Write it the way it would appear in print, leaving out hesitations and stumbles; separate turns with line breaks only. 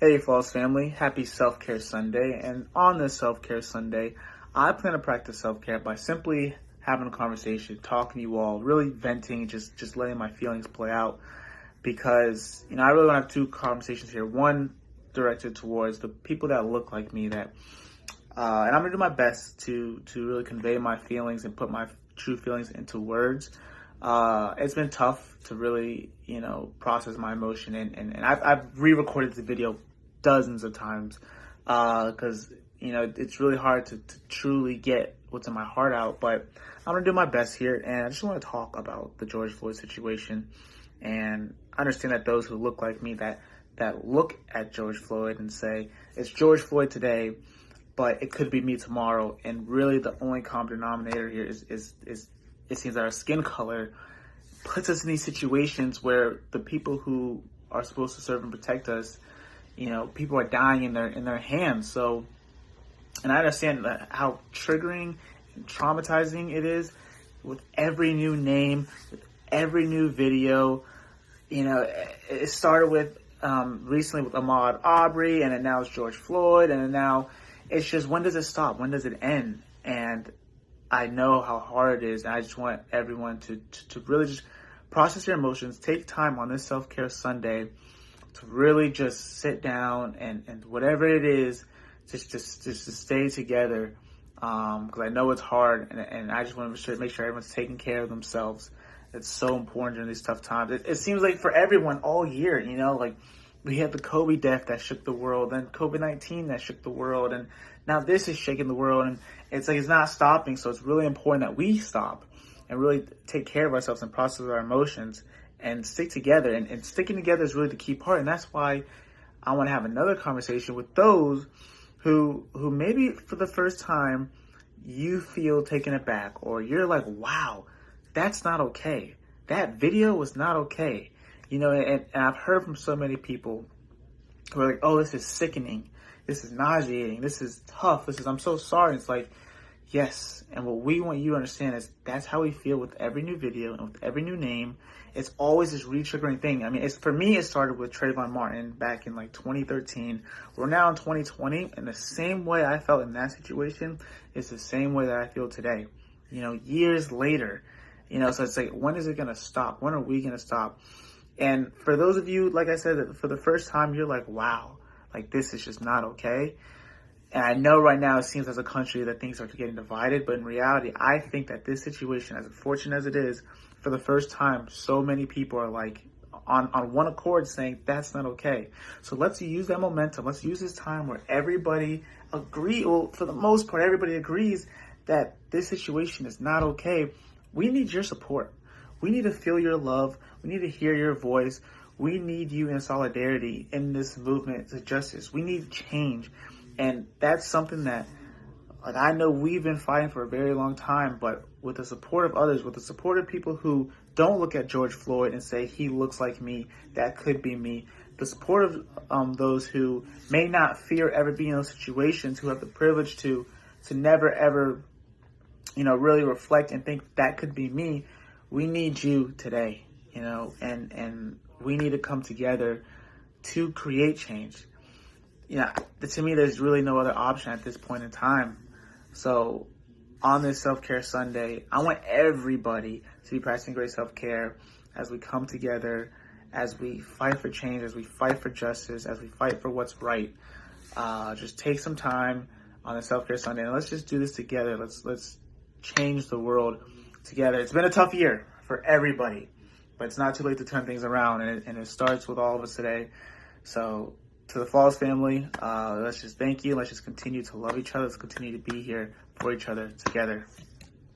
Hey, Flawless family. Happy Self-Care Sunday. And on this Self-Care Sunday, I plan to practice self-care by simply having a conversation, talking to you all, really venting, just letting my feelings play out. Because, I really want to have two conversations here. One directed towards the people that look like me and I'm going to do my best to really convey my feelings and put my true feelings into words. It's been tough to really, process my emotion, and I've re-recorded the video dozens of times because, it's really hard to truly get what's in my heart out, but I'm going to do my best here, and I just want to talk about the George Floyd situation, and understand that those who look like me that look at George Floyd and say, it's George Floyd today, but it could be me tomorrow, and really the only common denominator here is it seems that our skin color puts us in these situations where the people who are supposed to serve and protect us, people are dying in their hands. So, and I understand how triggering and traumatizing it is with every new name, with every new video. It started with recently with Ahmaud Arbery, and then now it's George Floyd, and then now it's just, when does it stop? When does it end? And I know how hard it is, and I just want everyone to really just process your emotions, take time on this Self-Care Sunday to really just sit down and whatever it is, just to stay together, because I know it's hard, and I just want to make sure everyone's taking care of themselves. It's so important during these tough times. It seems like for everyone all year, like we had the Kobe death that shook the world, then COVID-19 that shook the world, and now this is shaking the world, and it's like it's not stopping. So it's really important that we stop and really take care of ourselves and process our emotions and stick together. And sticking together is really the key part, and that's why I want to have another conversation with those who maybe for the first time you feel taken aback, or you're like, wow, that's not okay. That video was not okay. And I've heard from so many people who are like, oh, this is sickening. This is nauseating. This is tough. I'm so sorry. It's like, yes. And what we want you to understand is that's how we feel with every new video and with every new name. It's always this re-triggering thing. I mean, for me, it started with Trayvon Martin back in 2013. We're now in 2020, and the same way I felt in that situation is the same way that I feel today. Years later. So it's like, when is it going to stop? When are we going to stop? And for those of you, like I said, that for the first time, you're like, wow, this is just not okay. And I know right now it seems as a country that things are getting divided, but in reality, I think that this situation, as unfortunate as it is, for the first time, so many people are on one accord saying that's not okay. So let's use that momentum. Let's use this time where everybody for the most part, everybody agrees that this situation is not okay. We need your support. We need to feel your love. We need to hear your voice. We need you in solidarity in this movement to justice. We need change. And that's something that I know we've been fighting for a very long time, but with the support of others, with the support of people who don't look at George Floyd and say, he looks like me, that could be me. The support of those who may not fear ever being in those situations, who have the privilege to never ever really reflect and think that could be me. We need you today, and we need to come together to create change. To me, there's really no other option at this point in time. So on this Self-Care Sunday, I want everybody to be practicing great self-care as we come together, as we fight for change, as we fight for justice, as we fight for what's right. Just take some time on the Self-Care Sunday, and let's just do this together. Let's change the world together. It's been a tough year for everybody, but it's not too late to turn things around, and it starts with all of us today. So to the Flawless family, let's just thank you. Let's just continue to love each other. Let's continue to be here for each other together.